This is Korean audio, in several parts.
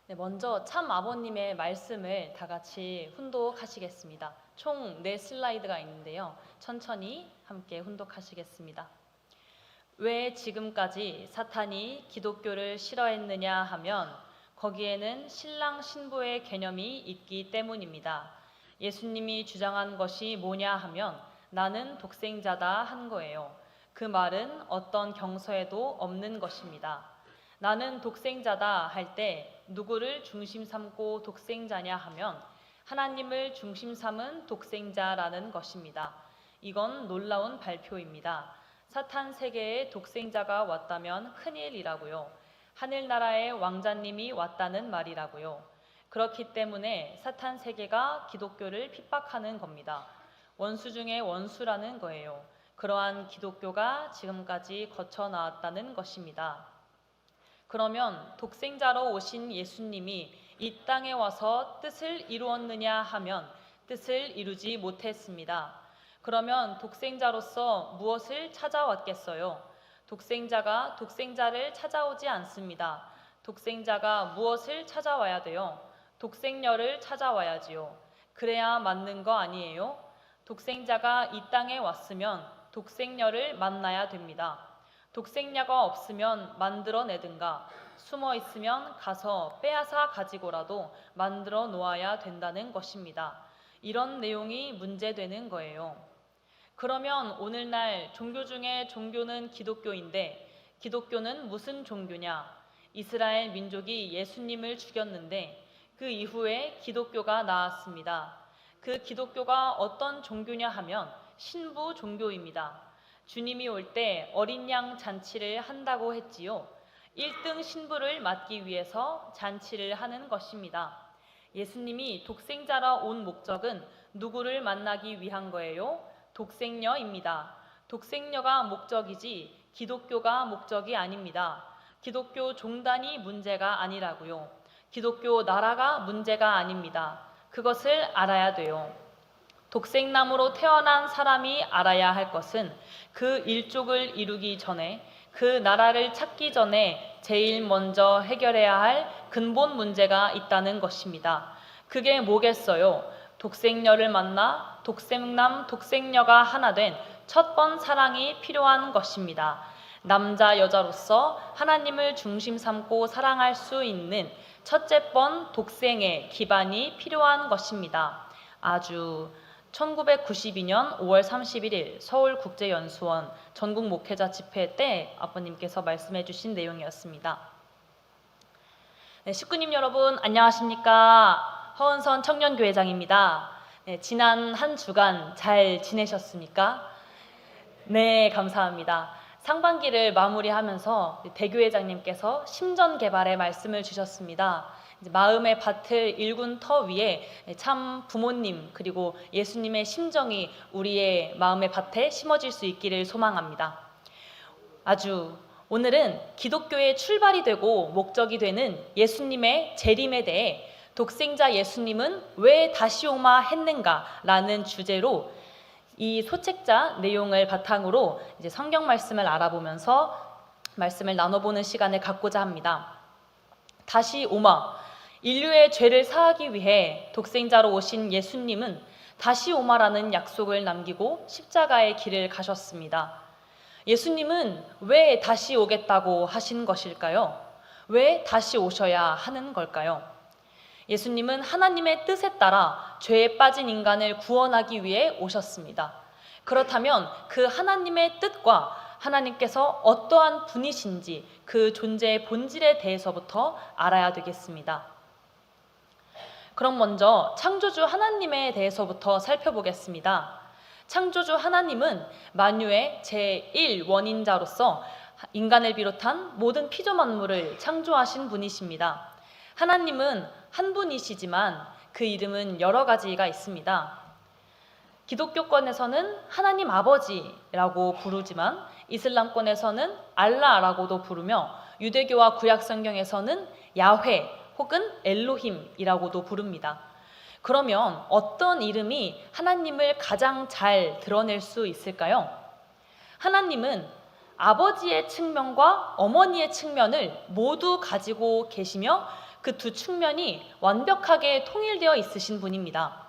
네, 먼저 참 아버님의 말씀을 다 같이 훈독하시겠습니다. 총 4슬라이드가 있는데요. 천천히 함께 훈독하시겠습니다. 왜 지금까지 사탄이 기독교를 싫어했느냐 하면 거기에는 신랑 신부의 개념이 있기 때문입니다. 예수님이 주장한 것이 뭐냐 하면 나는 독생자다 한 거예요. 그 말은 어떤 경서에도 없는 것입니다. 나는 독생자다 할 때 누구를 중심 삼고 독생자냐 하면 하나님을 중심 삼은 독생자라는 것입니다. 이건 놀라운 발표입니다. 사탄 세계에 독생자가 왔다면 큰일이라고요. 하늘나라의 왕자님이 왔다는 말이라고요. 그렇기 때문에 사탄 세계가 기독교를 핍박하는 겁니다. 원수 중에 원수라는 거예요. 그러한 기독교가 지금까지 거쳐 나왔다는 것입니다. 그러면 독생자로 오신 예수님이 이 땅에 와서 뜻을 이루었느냐 하면 뜻을 이루지 못했습니다. 그러면 독생자로서 무엇을 찾아왔겠어요? 독생자가 독생자를 찾아오지 않습니다. 독생자가 무엇을 찾아와야 돼요? 독생녀를 찾아와야지요. 그래야 맞는 거 아니에요? 독생자가 이 땅에 왔으면 독생녀를 만나야 됩니다. 독생녀가 없으면 만들어내든가 숨어 있으면 가서 빼앗아 가지고라도 만들어 놓아야 된다는 것입니다. 이런 내용이 문제되는 거예요. 그러면 오늘날 종교 중에 종교는 기독교인데 기독교는 무슨 종교냐? 이스라엘 민족이 예수님을 죽였는데 그 이후에 기독교가 나왔습니다. 그 기독교가 어떤 종교냐 하면 신부 종교입니다. 주님이 올 때 어린 양 잔치를 한다고 했지요. 1등 신부를 맡기 위해서 잔치를 하는 것입니다. 예수님이 독생자라 온 목적은 누구를 만나기 위한 거예요? 독생녀입니다. 독생녀가 목적이지 기독교가 목적이 아닙니다. 기독교 종단이 문제가 아니라고요. 기독교 나라가 문제가 아닙니다. 그것을 알아야 돼요. 독생남으로 태어난 사람이 알아야 할 것은 그 일족을 이루기 전에 그 나라를 찾기 전에 제일 먼저 해결해야 할 근본 문제가 있다는 것입니다. 그게 뭐겠어요? 독생녀를 만나 독생남, 독생녀가 하나 된 첫 번 사랑이 필요한 것입니다. 남자, 여자로서 하나님을 중심 삼고 사랑할 수 있는 첫째 번 독생의 기반이 필요한 것입니다. 아주 1992년 5월 31일 서울국제연수원 전국 목회자 집회 때 아버님께서 말씀해 주신 내용이었습니다. 네, 식구님 여러분 안녕하십니까? 허은선 청년교회장입니다. 네, 지난 한 주간 잘 지내셨습니까? 네, 감사합니다. 상반기를 마무리하면서 대교회장님께서 심전 개발의 말씀을 주셨습니다. 마음의 밭을 일군 터 위에 참 부모님 그리고 예수님의 심정이 우리의 마음의 밭에 심어질 수 있기를 소망합니다. 오늘은 기독교의 출발이 되고 목적이 되는 예수님의 재림에 대해 독생자 예수님은 왜 다시 오마 했는가라는 주제로 이 소책자 내용을 바탕으로 이제 성경 말씀을 알아보면서 말씀을 나눠보는 시간을 갖고자 합니다. 다시 오마, 인류의 죄를 사하기 위해 독생자로 오신 예수님은 다시 오마라는 약속을 남기고 십자가의 길을 가셨습니다. 예수님은 왜 다시 오겠다고 하신 것일까요? 왜 다시 오셔야 하는 걸까요? 예수님은 하나님의 뜻에 따라 죄에 빠진 인간을 구원하기 위해 오셨습니다. 그렇다면 그 하나님의 뜻과 하나님께서 어떠한 분이신지 그 존재의 본질에 대해서부터 알아야 되겠습니다. 그럼 먼저 창조주 하나님에 대해서부터 살펴보겠습니다. 창조주 하나님은 만유의 제1원인자로서 인간을 비롯한 모든 피조 만물을 창조하신 분이십니다. 하나님은 한 분이시지만 그 이름은 여러 가지가 있습니다. 기독교권에서는 하나님 아버지라고 부르지만 이슬람권에서는 알라라고도 부르며 유대교와 구약 성경에서는 야훼 혹은 엘로힘이라고도 부릅니다. 그러면 어떤 이름이 하나님을 가장 잘 드러낼 수 있을까요? 하나님은 아버지의 측면과 어머니의 측면을 모두 가지고 계시며 그 두 측면이 완벽하게 통일되어 있으신 분입니다.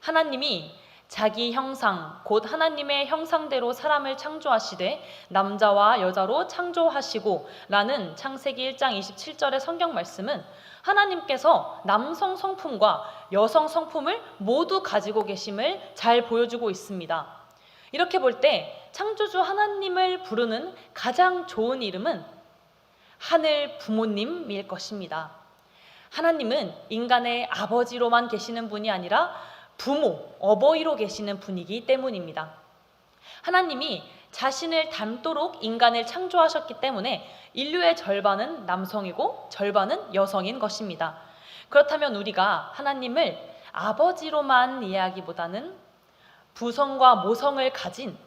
하나님이 자기 형상, 곧 하나님의 형상대로 사람을 창조하시되 남자와 여자로 창조하시고 라는 창세기 1장 27절의 성경 말씀은 하나님께서 남성 성품과 여성 성품을 모두 가지고 계심을 잘 보여주고 있습니다. 이렇게 볼 때 창조주 하나님을 부르는 가장 좋은 이름은 하늘 부모님일 것입니다. 하나님은 인간의 아버지로만 계시는 분이 아니라 부모, 어버이로 계시는 분이기 때문입니다. 하나님이 자신을 닮도록 인간을 창조하셨기 때문에 인류의 절반은 남성이고 절반은 여성인 것입니다. 그렇다면 우리가 하나님을 아버지로만 이해하기보다는 부성과 모성을 가진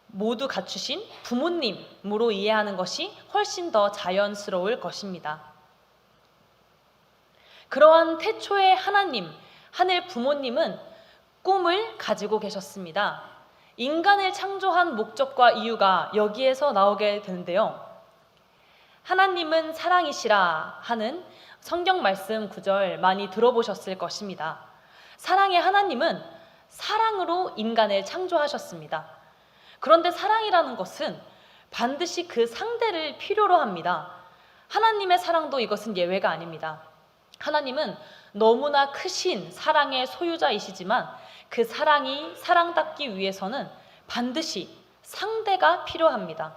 모두 갖추신 부모님으로 이해하는 것이 훨씬 더 자연스러울 것입니다. 그러한 태초의 하나님, 하늘 부모님은 꿈을 가지고 계셨습니다. 인간을 창조한 목적과 이유가 여기에서 나오게 되는데요. 하나님은 사랑이시라 하는 성경 말씀 구절 많이 들어보셨을 것입니다. 사랑의 하나님은 사랑으로 인간을 창조하셨습니다. 그런데 사랑이라는 것은 반드시 그 상대를 필요로 합니다. 하나님의 사랑도 이것은 예외가 아닙니다. 하나님은 너무나 크신 사랑의 소유자이시지만 그 사랑이 사랑답기 위해서는 반드시 상대가 필요합니다.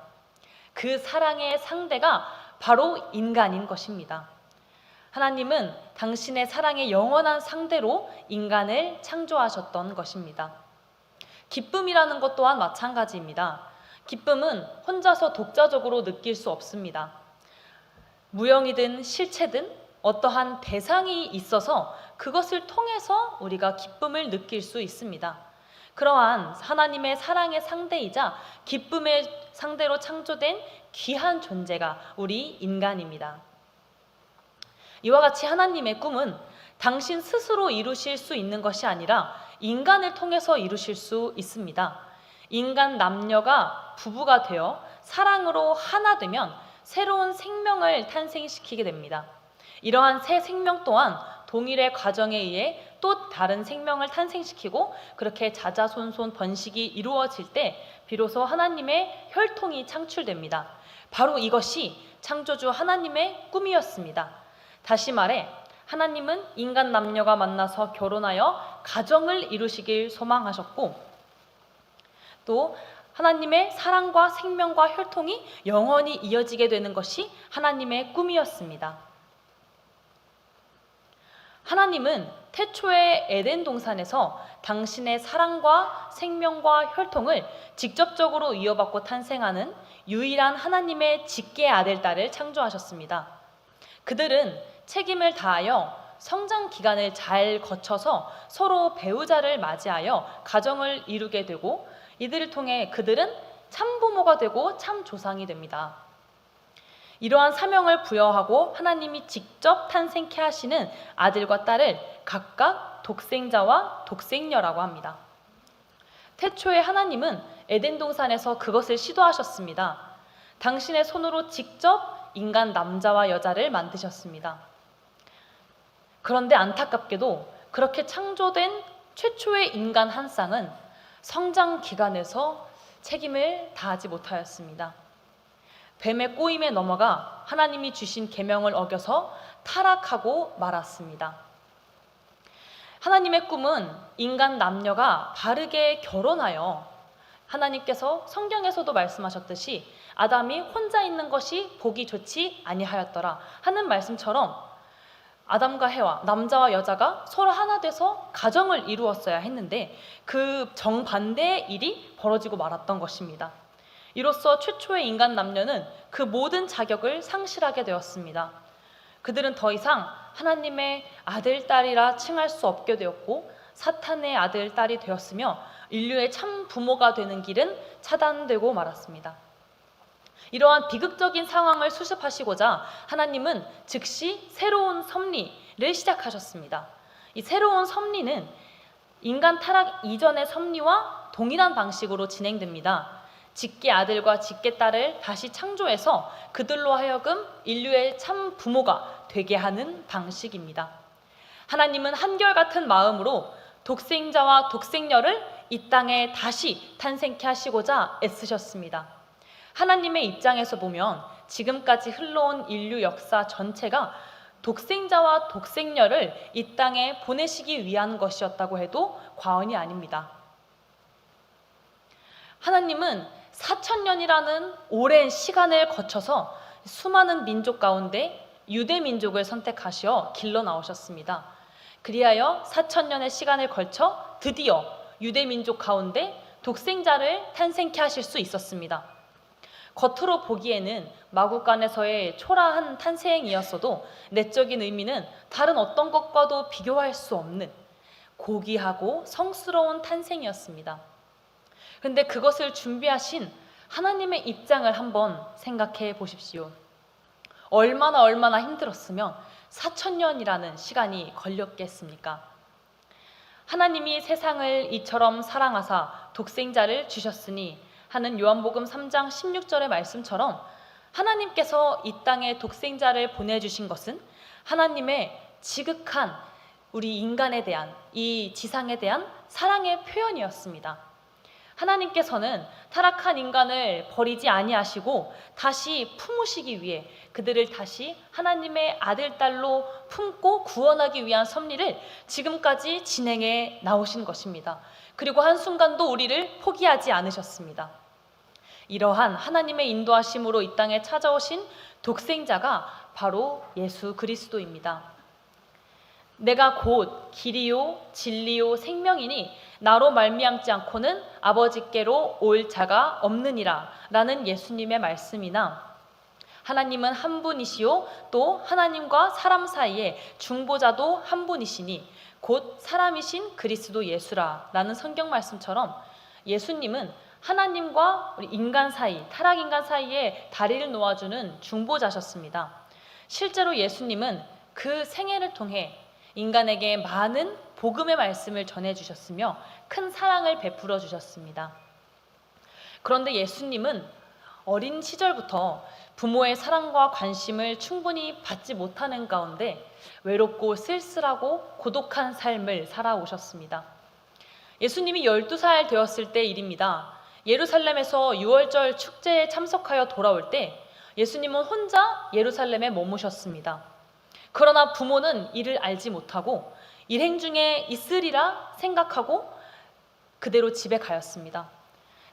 그 사랑의 상대가 바로 인간인 것입니다. 하나님은 당신의 사랑의 영원한 상대로 인간을 창조하셨던 것입니다. 기쁨이라는 것 또한 마찬가지입니다. 기쁨은 혼자서 독자적으로 느낄 수 없습니다. 무형이든 실체든 어떠한 대상이 있어서 그것을 통해서 우리가 기쁨을 느낄 수 있습니다. 그러한 하나님의 사랑의 상대이자 기쁨의 상대로 창조된 귀한 존재가 우리 인간입니다. 이와 같이 하나님의 꿈은 당신 스스로 이루실 수 있는 것이 아니라 인간을 통해서 이루실 수 있습니다. 인간 남녀가 부부가 되어 사랑으로 하나 되면 새로운 생명을 탄생시키게 됩니다. 이러한 새 생명 또한 동일의 과정에 의해 또 다른 생명을 탄생시키고 그렇게 자자손손 번식이 이루어질 때 비로소 하나님의 혈통이 창출됩니다. 바로 이것이 창조주 하나님의 꿈이었습니다. 다시 말해 하나님은 인간 남녀가 만나서 결혼하여 가정을 이루시길 소망하셨고 또 하나님의 사랑과 생명과 혈통이 영원히 이어지게 되는 것이 하나님의 꿈이었습니다. 하나님은 태초의 에덴 동산에서 당신의 사랑과 생명과 혈통을 직접적으로 이어받고 탄생하는 유일한 하나님의 직계 아들, 딸을 창조하셨습니다. 그들은 책임을 다하여 성장 기간을 잘 거쳐서 서로 배우자를 맞이하여 가정을 이루게 되고 이들을 통해 그들은 참부모가 되고 참조상이 됩니다. 이러한 사명을 부여하고 하나님이 직접 탄생케 하시는 아들과 딸을 각각 독생자와 독생녀라고 합니다. 태초에 하나님은 에덴 동산에서 그것을 시도하셨습니다. 당신의 손으로 직접 인간 남자와 여자를 만드셨습니다. 그런데 안타깝게도 그렇게 창조된 최초의 인간 한 쌍은 성장 기간에서 책임을 다하지 못하였습니다. 뱀의 꼬임에 넘어가 하나님이 주신 계명을 어겨서 타락하고 말았습니다. 하나님의 꿈은 인간 남녀가 바르게 결혼하여 하나님께서 성경에서도 말씀하셨듯이 아담이 혼자 있는 것이 보기 좋지 아니하였더라 하는 말씀처럼 아담과 해와 남자와 여자가 서로 하나 돼서 가정을 이루었어야 했는데 그 정반대의 일이 벌어지고 말았던 것입니다. 이로써 최초의 인간 남녀는 그 모든 자격을 상실하게 되었습니다. 그들은 더 이상 하나님의 아들, 딸이라 칭할 수 없게 되었고 사탄의 아들, 딸이 되었으며 인류의 참 부모가 되는 길은 차단되고 말았습니다. 이러한 비극적인 상황을 수습하시고자 하나님은 즉시 새로운 섭리를 시작하셨습니다. 이 새로운 섭리는 인간 타락 이전의 섭리와 동일한 방식으로 진행됩니다. 직계 아들과 직계 딸을 다시 창조해서 그들로 하여금 인류의 참 부모가 되게 하는 방식입니다. 하나님은 한결같은 마음으로 독생자와 독생녀를 이 땅에 다시 탄생케 하시고자 애쓰셨습니다. 하나님의 입장에서 보면 지금까지 흘러온 인류 역사 전체가 독생자와 독생녀를 이 땅에 보내시기 위한 것이었다고 해도 과언이 아닙니다. 하나님은 4,000년이라는 오랜 시간을 거쳐서 수많은 민족 가운데 유대 민족을 선택하시어 길러 나오셨습니다. 그리하여 4,000년의 시간을 걸쳐 드디어 유대 민족 가운데 독생자를 탄생케 하실 수 있었습니다. 겉으로 보기에는 마구간에서의 초라한 탄생이었어도 내적인 의미는 다른 어떤 것과도 비교할 수 없는 고귀하고 성스러운 탄생이었습니다. 그런데 그것을 준비하신 하나님의 입장을 한번 생각해 보십시오. 얼마나 힘들었으면 4,000년이라는 시간이 걸렸겠습니까? 하나님이 세상을 이처럼 사랑하사 독생자를 주셨으니 하는 요한복음 3장 16절의 말씀처럼 하나님께서 이 땅에 독생자를 보내주신 것은 하나님의 지극한 우리 인간에 대한, 이 지상에 대한 사랑의 표현이었습니다. 하나님께서는 타락한 인간을 버리지 아니하시고 다시 품으시기 위해 그들을 다시 하나님의 아들, 딸로 품고 구원하기 위한 섭리를 지금까지 진행해 나오신 것입니다. 그리고 한순간도 우리를 포기하지 않으셨습니다. 이러한 하나님의 인도하심으로 이 땅에 찾아오신 독생자가 바로 예수 그리스도입니다. 내가 곧 길이요 진리요 생명이니 나로 말미암지 않고는 아버지께로 올 자가 없느니라 라는 예수님의 말씀이나 하나님은 한 분이시요 또 하나님과 사람 사이에 중보자도 한 분이시니 곧 사람이신 그리스도 예수라 라는 성경 말씀처럼 예수님은 하나님과 우리 인간 사이, 타락 인간 사이에 다리를 놓아주는 중보자셨습니다. 실제로 예수님은 그 생애를 통해 인간에게 많은 복음의 말씀을 전해주셨으며 큰 사랑을 베풀어 주셨습니다. 그런데 예수님은 어린 시절부터 부모의 사랑과 관심을 충분히 받지 못하는 가운데 외롭고 쓸쓸하고 고독한 삶을 살아오셨습니다. 예수님이 12살 되었을 때 일입니다. 예루살렘에서 유월절 축제에 참석하여 돌아올 때 예수님은 혼자 예루살렘에 머무셨습니다. 그러나 부모는 이를 알지 못하고 일행 중에 있으리라 생각하고 그대로 집에 가였습니다.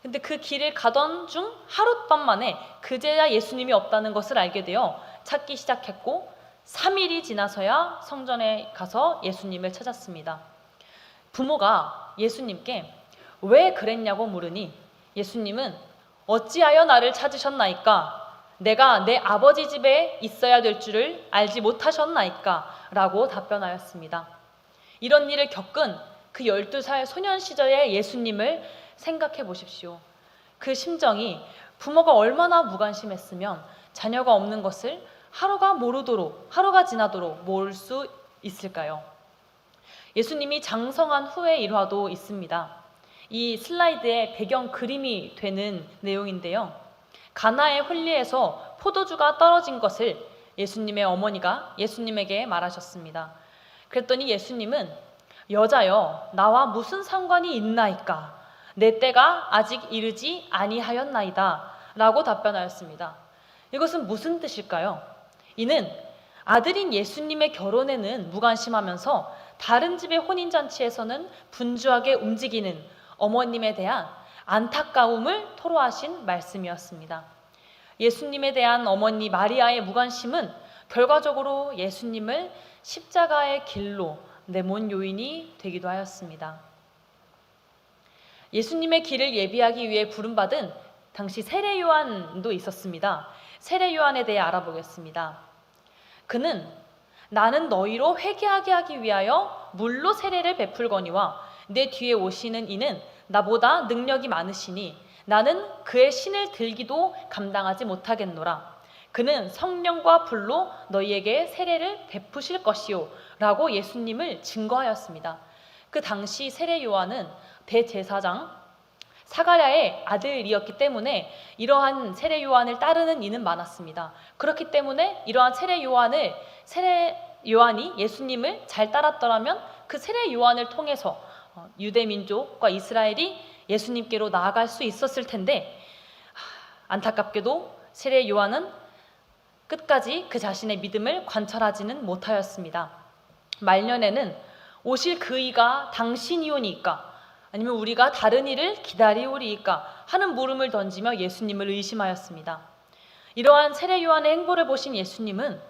근데 그 길을 가던 중 하룻밤 만에 그제야 예수님이 없다는 것을 알게 되어 찾기 시작했고 3일이 지나서야 성전에 가서 예수님을 찾았습니다. 부모가 예수님께 왜 그랬냐고 물으니 예수님은 어찌하여 나를 찾으셨나이까? 내가 내 아버지 집에 있어야 될 줄을 알지 못하셨나이까? 라고 답변하였습니다. 이런 일을 겪은 그 12살 소년 시절의 예수님을 생각해 보십시오. 그 심정이 부모가 얼마나 무관심했으면 자녀가 없는 것을 하루가 지나도록 모를 수 있을까요? 예수님이 장성한 후의 일화도 있습니다. 이 슬라이드의 배경 그림이 되는 내용인데요. 가나의 혼례에서 포도주가 떨어진 것을 예수님의 어머니가 예수님에게 말하셨습니다. 그랬더니 예수님은 여자여 나와 무슨 상관이 있나이까? 내 때가 아직 이르지 아니하였나이다 라고 답변하였습니다. 이것은 무슨 뜻일까요? 이는 아들인 예수님의 결혼에는 무관심하면서 다른 집의 혼인잔치에서는 분주하게 움직이는 어머님에 대한 안타까움을 토로하신 말씀이었습니다. 예수님에 대한 어머니 마리아의 무관심은 결과적으로 예수님을 십자가의 길로 내몬 요인이 되기도 하였습니다. 예수님의 길을 예비하기 위해 부름받은 당시 세례 요한도 있었습니다. 세례 요한에 대해 알아보겠습니다. 그는 나는 너희로 회개하게 하기 위하여 물로 세례를 베풀거니와 내 뒤에 오시는 이는 나보다 능력이 많으시니 나는 그의 신을 들기도 감당하지 못하겠노라. 그는 성령과 불로 너희에게 세례를 베푸실 것이요 라고 예수님을 증거하였습니다. 그 당시 세례 요한은 대제사장 사가랴의 아들이었기 때문에 이러한 세례 요한을 따르는 이는 많았습니다. 그렇기 때문에 이러한 세례 요한이 예수님을 잘 따랐더라면 그 세례 요한을 통해서 유대 민족과 이스라엘이 예수님께로 나아갈 수 있었을 텐데, 안타깝게도 세례 요한은 끝까지 그 자신의 믿음을 관철하지는 못하였습니다. 말년에는 오실 그 이가 당신이오니까 아니면 우리가 다른 이를 기다리오리이까 하는 물음을 던지며 예수님을 의심하였습니다. 이러한 세례 요한의 행보를 보신 예수님은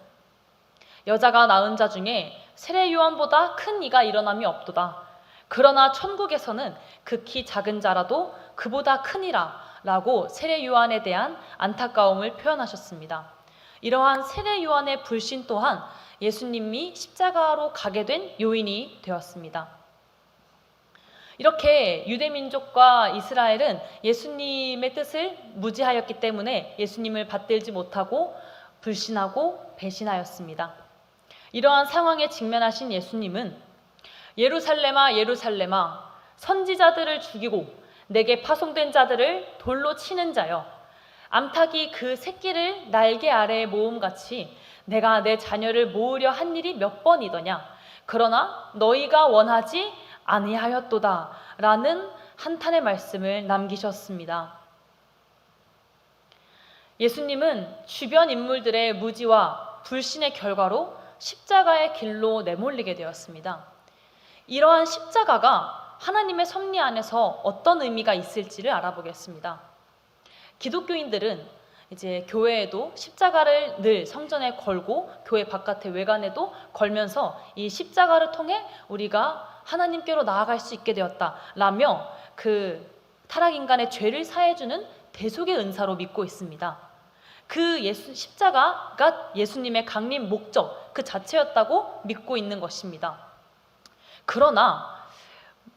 여자가 낳은 자 중에 세례 요한보다 큰 이가 일어남이 없도다. 그러나 천국에서는 극히 작은 자라도 그보다 크니라 라고 세례 요한에 대한 안타까움을 표현하셨습니다. 이러한 세례 요한의 불신 또한 예수님이 십자가로 가게 된 요인이 되었습니다. 이렇게 유대민족과 이스라엘은 예수님의 뜻을 무지하였기 때문에 예수님을 받들지 못하고 불신하고 배신하였습니다. 이러한 상황에 직면하신 예수님은 예루살렘아 예루살렘아 선지자들을 죽이고 내게 파송된 자들을 돌로 치는 자여, 암탉이 그 새끼를 날개 아래에 모음같이 내가 내 자녀를 모으려 한 일이 몇 번이더냐. 그러나 너희가 원하지 아니하였도다 라는 한탄의 말씀을 남기셨습니다. 예수님은 주변 인물들의 무지와 불신의 결과로 십자가의 길로 내몰리게 되었습니다. 이러한 십자가가 하나님의 섭리 안에서 어떤 의미가 있을지를 알아보겠습니다. 기독교인들은 이제 교회에도 십자가를 늘 성전에 걸고 교회 바깥에 외관에도 걸면서 이 십자가를 통해 우리가 하나님께로 나아갈 수 있게 되었다라며 그 타락인간의 죄를 사해주는 대속의 은사로 믿고 있습니다. 그 십자가가 예수님의 강림 목적 그 자체였다고 믿고 있는 것입니다.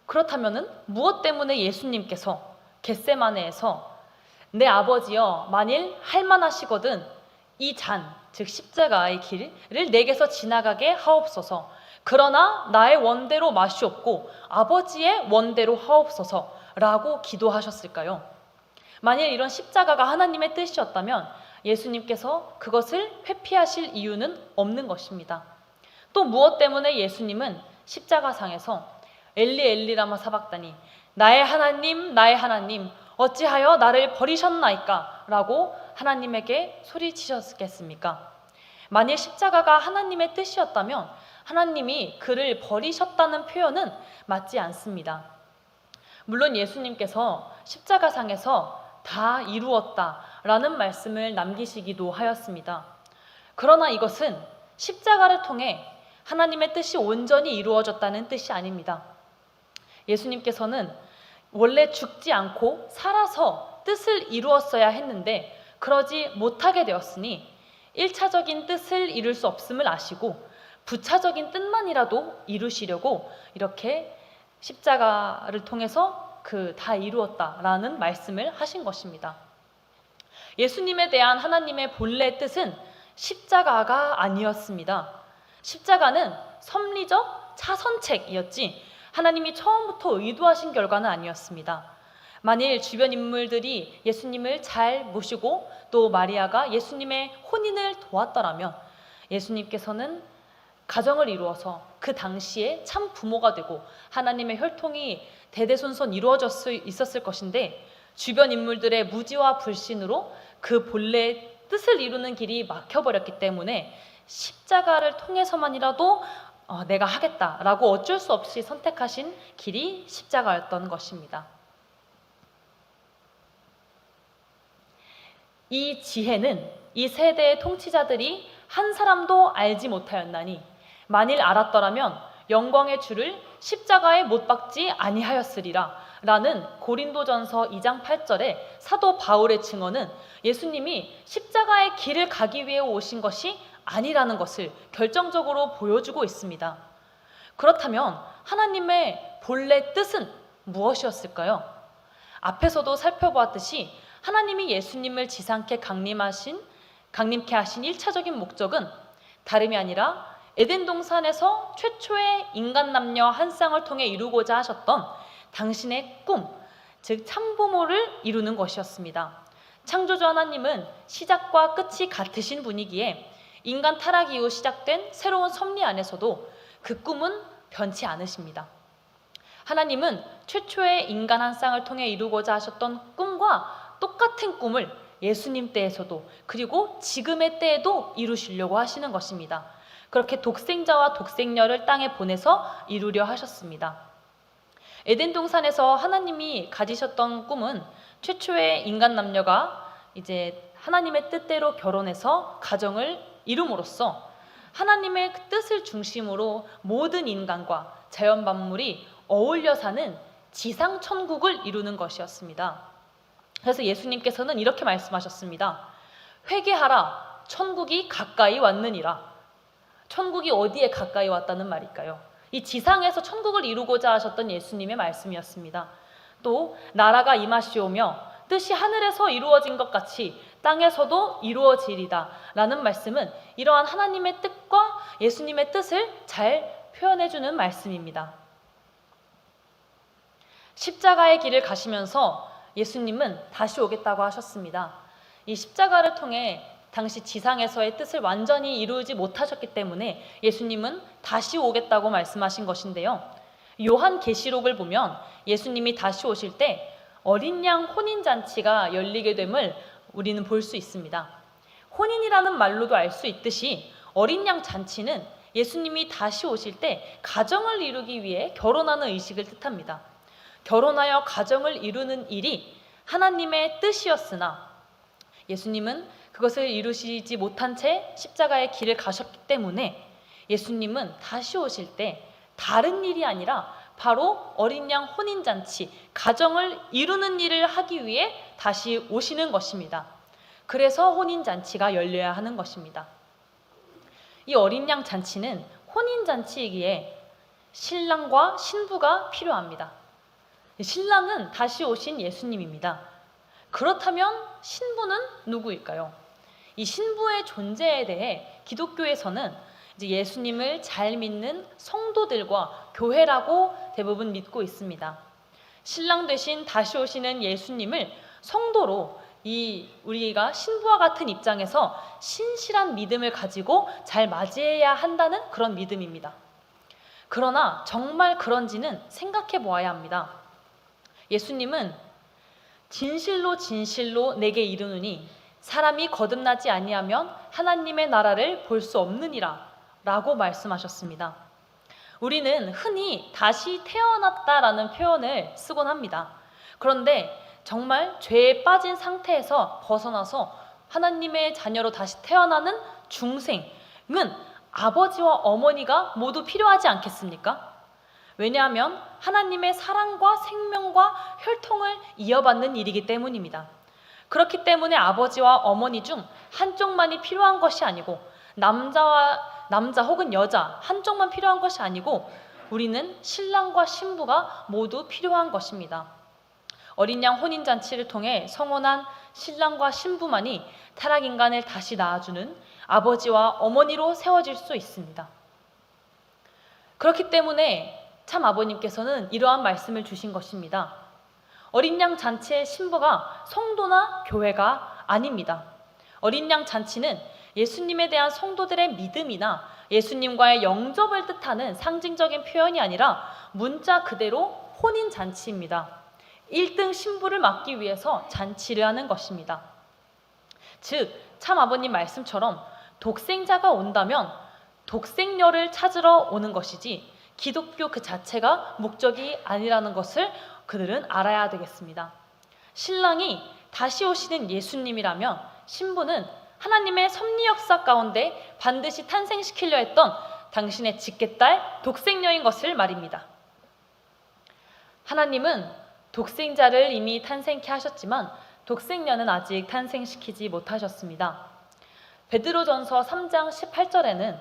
그렇다면은 무엇 때문에 예수님께서 겟세마네에서 내 아버지여 만일 할만하시거든 이 잔, 즉 십자가의 길을 내게서 지나가게 하옵소서. 그러나 나의 원대로 마시옵고 아버지의 원대로 하옵소서 라고 기도하셨을까요? 만일 이런 십자가가 하나님의 뜻이었다면 예수님께서 그것을 회피하실 이유는 없는 것입니다. 또 무엇 때문에 예수님은 십자가상에서 엘리 엘리 라마 사박다니 나의 하나님 어찌하여 나를 버리셨나이까 라고 하나님에게 소리치셨겠습니까? 만일 십자가가 하나님의 뜻이었다면 하나님이 그를 버리셨다는 표현은 맞지 않습니다. 물론 예수님께서 십자가상에서 다 이루었다라는 말씀을 남기시기도 하였습니다. 그러나 이것은 십자가를 통해 하나님의 뜻이 온전히 이루어졌다는 뜻이 아닙니다. 예수님께서는 원래 죽지 않고 살아서 뜻을 이루었어야 했는데 그러지 못하게 되었으니 1차적인 뜻을 이룰 수 없음을 아시고 부차적인 뜻만이라도 이루시려고 이렇게 십자가를 통해서 다 이루었다라는 말씀을 하신 것입니다. 예수님에 대한 하나님의 본래 뜻은 십자가가 아니었습니다. 십자가는 섭리적 차선책이었지 하나님이 처음부터 의도하신 결과는 아니었습니다. 만일 주변 인물들이 예수님을 잘 모시고 또 마리아가 예수님의 혼인을 도왔더라면 예수님께서는 가정을 이루어서 그 당시에 참 부모가 되고 하나님의 혈통이 대대손손 이루어질 수 있었을 것인데 주변 인물들의 무지와 불신으로 그 본래의 뜻을 이루는 길이 막혀버렸기 때문에 십자가를 통해서만이라도 내가 하겠다라고 어쩔 수 없이 선택하신 길이 십자가였던 것입니다. 이 지혜는 이 세대의 통치자들이 한 사람도 알지 못하였나니 만일 알았더라면 영광의 주를 십자가에 못 박지 아니하였으리라 라는 고린도전서 2장 8절에 사도 바울의 증언은 예수님이 십자가의 길을 가기 위해 오신 것이 아니라는 것을 결정적으로 보여주고 있습니다. 그렇다면 하나님의 본래 뜻은 무엇이었을까요? 앞에서도 살펴보았듯이 하나님이 예수님을 지상케 강림케 하신 1차적인 목적은 다름이 아니라 에덴 동산에서 최초의 인간 남녀 한 쌍을 통해 이루고자 하셨던 당신의 꿈, 즉 참부모를 이루는 것이었습니다. 창조주 하나님은 시작과 끝이 같으신 분이기에 인간 타락 이후 시작된 새로운 섭리 안에서도 그 꿈은 변치 않으십니다. 하나님은 최초의 인간 한 쌍을 통해 이루고자 하셨던 꿈과 똑같은 꿈을 예수님 때에서도 그리고 지금의 때에도 이루시려고 하시는 것입니다. 그렇게 독생자와 독생녀를 땅에 보내서 이루려 하셨습니다. 에덴 동산에서 하나님이 가지셨던 꿈은 최초의 인간 남녀가 이제 하나님의 뜻대로 결혼해서 가정을 이룸으로써 하나님의 뜻을 중심으로 모든 인간과 자연 만물이 어울려 사는 지상 천국을 이루는 것이었습니다. 그래서 예수님께서는 이렇게 말씀하셨습니다. 회개하라, 천국이 가까이 왔느니라. 천국이 어디에 가까이 왔다는 말일까요? 이 지상에서 천국을 이루고자 하셨던 예수님의 말씀이었습니다. 또 나라가 임하시오며 뜻이 하늘에서 이루어진 것 같이 땅에서도 이루어지리다 라는 말씀은 이러한 하나님의 뜻과 예수님의 뜻을 잘 표현해주는 말씀입니다. 십자가의 길을 가시면서 예수님은 다시 오겠다고 하셨습니다. 이 십자가를 통해 당시 지상에서의 뜻을 완전히 이루지 못하셨기 때문에 예수님은 다시 오겠다고 말씀하신 것인데요. 요한계시록을 보면 예수님이 다시 오실 때 어린 양 혼인잔치가 열리게 됨을 우리는 볼 수 있습니다. 혼인이라는 말로도 알 수 있듯이 어린 양 잔치는 예수님이 다시 오실 때 가정을 이루기 위해 결혼하는 의식을 뜻합니다. 결혼하여 가정을 이루는 일이 하나님의 뜻이었으나 예수님은 그것을 이루시지 못한 채 십자가의 길을 가셨기 때문에 예수님은 다시 오실 때 다른 일이 아니라 바로 어린 양 혼인잔치, 가정을 이루는 일을 하기 위해 다시 오시는 것입니다. 그래서 혼인잔치가 열려야 하는 것입니다. 이 어린 양 잔치는 혼인잔치이기에 신랑과 신부가 필요합니다. 신랑은 다시 오신 예수님입니다. 그렇다면 신부는 누구일까요? 이 신부의 존재에 대해 기독교에서는 이제 예수님을 잘 믿는 성도들과 교회라고 대부분 믿고 있습니다. 신랑 되신 다시 오시는 예수님을 성도로 우리가 신부와 같은 입장에서 신실한 믿음을 가지고 잘 맞이해야 한다는 그런 믿음입니다. 그러나 정말 그런지는 생각해 보아야 합니다. 예수님은 진실로 진실로 내게 이르노니 사람이 거듭나지 아니하면 하나님의 나라를 볼 수 없느니라 라고 말씀하셨습니다. 우리는 흔히 다시 태어났다라는 표현을 쓰곤 합니다. 그런데 정말 죄에 빠진 상태에서 벗어나서 하나님의 자녀로 다시 태어나는 중생은 아버지와 어머니가 모두 필요하지 않겠습니까? 왜냐하면 하나님의 사랑과 생명과 혈통을 이어받는 일이기 때문입니다. 그렇기 때문에 아버지와 어머니 중 한쪽만이 필요한 것이 아니고 남자 혹은 여자 한쪽만 필요한 것이 아니고 우리는 신랑과 신부가 모두 필요한 것입니다. 어린 양 혼인잔치를 통해 성혼한 신랑과 신부만이 타락 인간을 다시 낳아주는 아버지와 어머니로 세워질 수 있습니다. 그렇기 때문에 참 아버님께서는 이러한 말씀을 주신 것입니다. 어린 양 잔치의 신부가 성도나 교회가 아닙니다. 어린 양 잔치는 예수님에 대한 성도들의 믿음이나 예수님과의 영접을 뜻하는 상징적인 표현이 아니라 문자 그대로 혼인 잔치입니다. 1등 신부를 맡기 위해서 잔치를 하는 것입니다. 즉, 참 아버님 말씀처럼 독생자가 온다면 독생녀를 찾으러 오는 것이지 기독교 그 자체가 목적이 아니라는 것을 그들은 알아야 되겠습니다. 신랑이 다시 오시는 예수님이라면 신부는 하나님의 섭리 역사 가운데 반드시 탄생시키려 했던 당신의 직계딸 독생녀인 것을 말입니다. 하나님은 독생자를 이미 탄생케 하셨지만 독생녀는 아직 탄생시키지 못하셨습니다. 베드로전서 3장 18절에는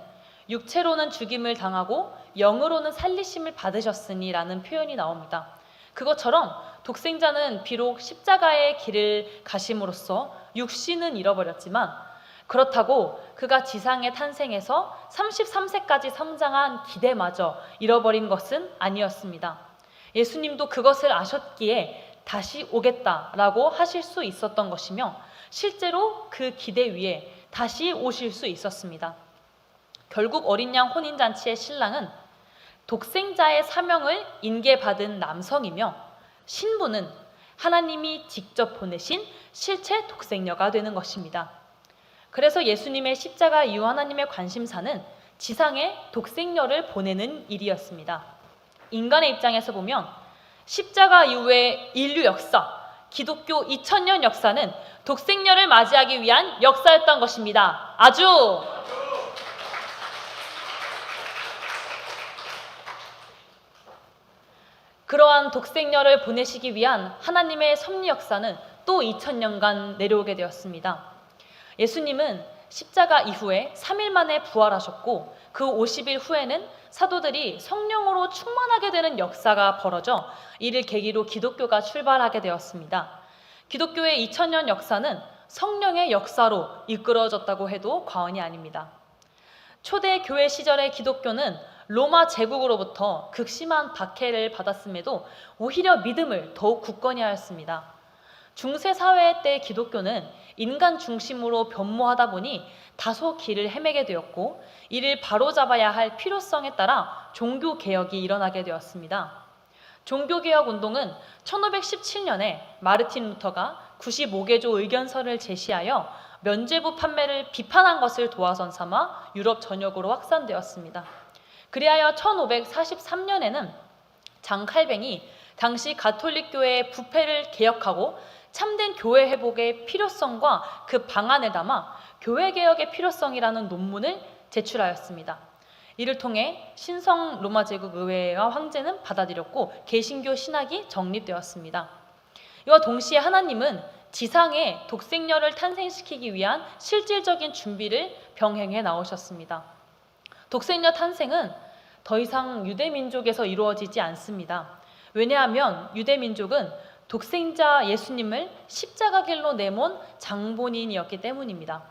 육체로는 죽임을 당하고 영으로는 살리심을 받으셨으니 라는 표현이 나옵니다. 그것처럼 독생자는 비록 십자가의 길을 가심으로써 육신은 잃어버렸지만 그렇다고 그가 지상에 탄생해서 33세까지 성장한 기대마저 잃어버린 것은 아니었습니다. 예수님도 그것을 아셨기에 다시 오겠다라고 하실 수 있었던 것이며 실제로 그 기대 위에 다시 오실 수 있었습니다. 결국 어린 양 혼인잔치의 신랑은 독생자의 사명을 인계받은 남성이며 신부는 하나님이 직접 보내신 실체 독생녀가 되는 것입니다. 그래서 예수님의 십자가 이후 하나님의 관심사는 지상에 독생녀를 보내는 일이었습니다. 인간의 입장에서 보면 십자가 이후의 인류 역사, 기독교 2000년 역사는 독생녀를 맞이하기 위한 역사였던 것입니다. 아주 그러한 독생녀를 보내시기 위한 하나님의 섭리 역사는 또 2000년간 내려오게 되었습니다. 예수님은 십자가 이후에 3일 만에 부활하셨고 그 50일 후에는 사도들이 성령으로 충만하게 되는 역사가 벌어져 이를 계기로 기독교가 출발하게 되었습니다. 기독교의 2000년 역사는 성령의 역사로 이끌어졌다고 해도 과언이 아닙니다. 초대 교회 시절의 기독교는 로마 제국으로부터 극심한 박해를 받았음에도 오히려 믿음을 더욱 굳건히 하였습니다. 중세 사회 때 기독교는 인간 중심으로 변모하다 보니 다소 길을 헤매게 되었고 이를 바로잡아야 할 필요성에 따라 종교개혁이 일어나게 되었습니다. 종교개혁 운동은 1517년에 마르틴 루터가 95개조 의견서를 제시하여 면죄부 판매를 비판한 것을 도화선 삼아 유럽 전역으로 확산되었습니다. 그리하여 1543년에는 장칼뱅이 당시 가톨릭 교회의 부패를 개혁하고 참된 교회 회복의 필요성과 그 방안을 담아 교회 개혁의 필요성이라는 논문을 제출하였습니다. 이를 통해 신성 로마 제국 의회와 황제는 받아들였고 개신교 신학이 정립되었습니다. 이와 동시에 하나님은 지상에 독생녀를 탄생시키기 위한 실질적인 준비를 병행해 나오셨습니다. 독생녀 탄생은 더 이상 유대민족에서 이루어지지 않습니다. 왜냐하면 유대민족은 독생자 예수님을 십자가 길로 내몬 장본인이었기 때문입니다.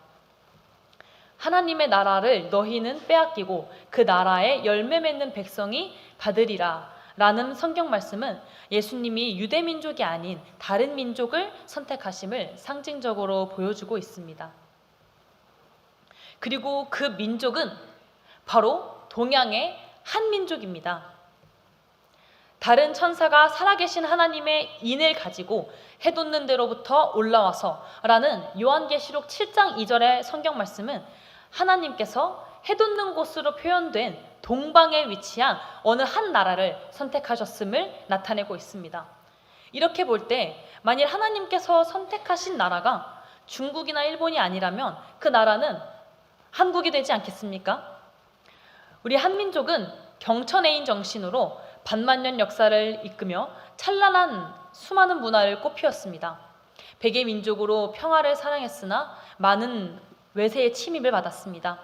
하나님의 나라를 너희는 빼앗기고 그 나라에 열매 맺는 백성이 받으리라 라는 성경 말씀은 예수님이 유대민족이 아닌 다른 민족을 선택하심을 상징적으로 보여주고 있습니다. 그리고 그 민족은 바로 동양의 한민족입니다. 다른 천사가 살아계신 하나님의 인을 가지고 해돋는 데로부터 올라와서 라는 요한계시록 7장 2절의 성경 말씀은 하나님께서 해돋는 곳으로 표현된 동방에 위치한 어느 한 나라를 선택하셨음을 나타내고 있습니다. 이렇게 볼 때 만일 하나님께서 선택하신 나라가 중국이나 일본이 아니라면 그 나라는 한국이 되지 않겠습니까? 우리 한민족은 경천애인 정신으로 반만년 역사를 이끌며 찬란한 수많은 문화를 꽃피웠습니다. 백의 민족으로 평화를 사랑했으나 많은 외세의 침입을 받았습니다.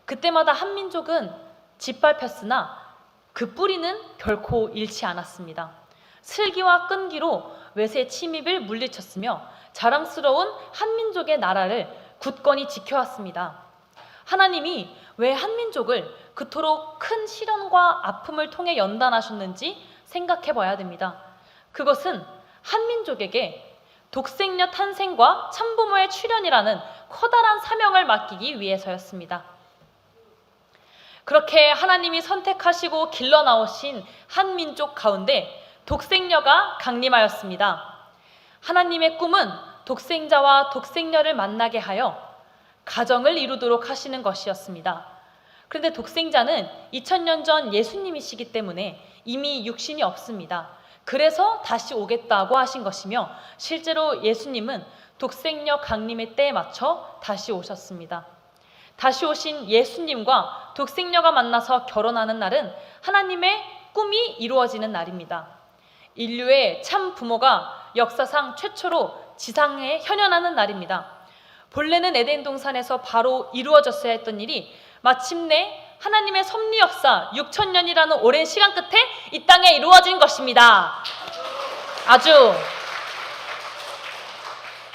그때마다 한민족은 짓밟혔으나 그 뿌리는 결코 잃지 않았습니다. 슬기와 끈기로 외세 침입을 물리쳤으며 자랑스러운 한민족의 나라를 굳건히 지켜왔습니다. 하나님이 왜 한민족을 그토록 큰 시련과 아픔을 통해 연단하셨는지 생각해 봐야 됩니다. 그것은 한민족에게 독생녀 탄생과 참부모의 출현이라는 커다란 사명을 맡기기 위해서였습니다. 그렇게 하나님이 선택하시고 길러 나오신 한민족 가운데 독생녀가 강림하였습니다. 하나님의 꿈은 독생자와 독생녀를 만나게 하여 가정을 이루도록 하시는 것이었습니다. 그런데 독생자는 2000년 전 예수님이시기 때문에 이미 육신이 없습니다. 그래서 다시 오겠다고 하신 것이며 실제로 예수님은 독생녀 강림의 때에 맞춰 다시 오셨습니다. 다시 오신 예수님과 독생녀가 만나서 결혼하는 날은 하나님의 꿈이 이루어지는 날입니다. 인류의 참 부모가 역사상 최초로 지상에 현현하는 날입니다. 본래는 에덴 동산에서 바로 이루어졌어야 했던 일이 마침내 하나님의 섭리 역사 6000년이라는 오랜 시간 끝에 이 땅에 이루어진 것입니다. 아주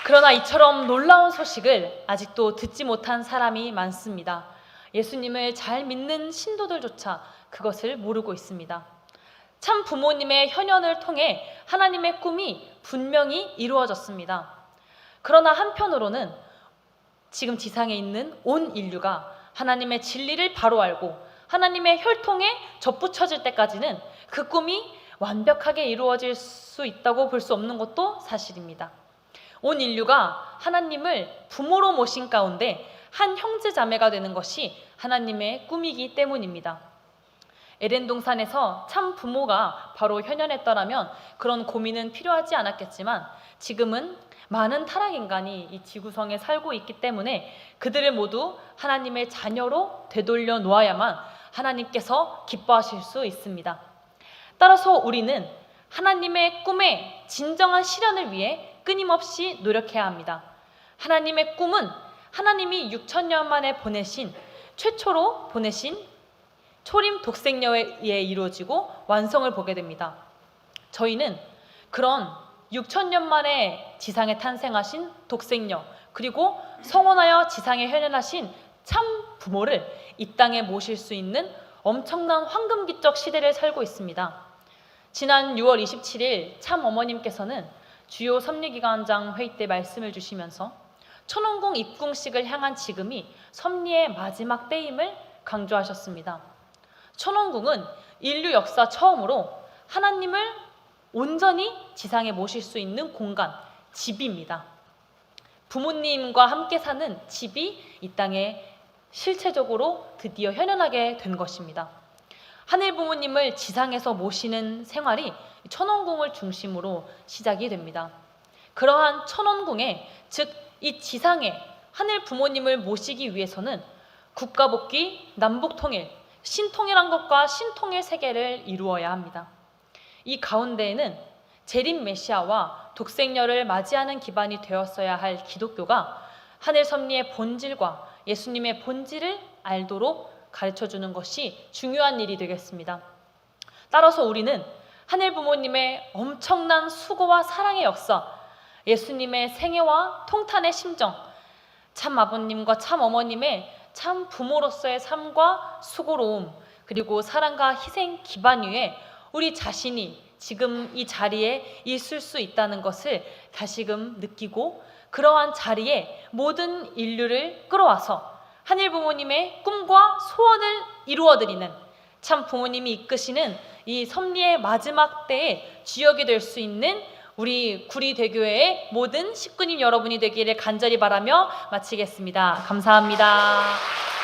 그러나 이처럼 놀라운 소식을 아직도 듣지 못한 사람이 많습니다. 예수님을 잘 믿는 신도들조차 그것을 모르고 있습니다. 참 부모님의 현현을 통해 하나님의 꿈이 분명히 이루어졌습니다. 그러나 한편으로는 지금 지상에 있는 온 인류가 하나님의 진리를 바로 알고 하나님의 혈통에 접붙여질 때까지는 그 꿈이 완벽하게 이루어질 수 있다고 볼 수 없는 것도 사실입니다. 온 인류가 하나님을 부모로 모신 가운데 한 형제 자매가 되는 것이 하나님의 꿈이기 때문입니다. 에덴 동산에서 참 부모가 바로 현현했더라면 그런 고민은 필요하지 않았겠지만 지금은 많은 타락 인간이 이 지구성에 살고 있기 때문에 그들을 모두 하나님의 자녀로 되돌려 놓아야만 하나님께서 기뻐하실 수 있습니다. 따라서 우리는 하나님의 꿈의 진정한 실현을 위해 끊임없이 노력해야 합니다. 하나님의 꿈은 하나님이 6,000년 만에 최초로 보내신 초림 독생녀에 의해 이루어지고 완성을 보게 됩니다. 저희는 그런 6,000년 만에 지상에 탄생하신 독생녀, 그리고 성원하여 지상에 현현하신 참 부모를 이 땅에 모실 수 있는 엄청난 황금기적 시대를 살고 있습니다. 지난 6월 27일 참 어머님께서는 주요 섭리기관장 회의 때 말씀을 주시면서 천원궁 입궁식을 향한 지금이 섭리의 마지막 때임을 강조하셨습니다. 천원궁은 인류 역사 처음으로 하나님을 온전히 지상에 모실 수 있는 공간, 집입니다. 부모님과 함께 사는 집이 이 땅에 실체적으로 드디어 현현하게 된 것입니다. 하늘 부모님을 지상에서 모시는 생활이 천원궁을 중심으로 시작이 됩니다. 그러한 천원궁에, 즉 이 지상에 하늘 부모님을 모시기 위해서는 국가복귀, 남북통일, 신통일한 것과 신통일 세계를 이루어야 합니다. 이 가운데에는 재림 메시아와 독생녀를 맞이하는 기반이 되었어야 할 기독교가 하늘 섭리의 본질과 예수님의 본질을 알도록 가르쳐주는 것이 중요한 일이 되겠습니다. 따라서 우리는 하늘 부모님의 엄청난 수고와 사랑의 역사, 예수님의 생애와 통탄의 심정, 참 아버님과 참 어머님의 참 부모로서의 삶과 수고로움, 그리고 사랑과 희생 기반 위에 우리 자신이 지금 이 자리에 있을 수 있다는 것을 다시금 느끼고 그러한 자리에 모든 인류를 끌어와서 하늘 부모님의 꿈과 소원을 이루어드리는 참 부모님이 이끄시는 이 섭리의 마지막 때에 주역이 될 수 있는 우리 구리대교회의 모든 식구님 여러분이 되기를 간절히 바라며 마치겠습니다. 감사합니다.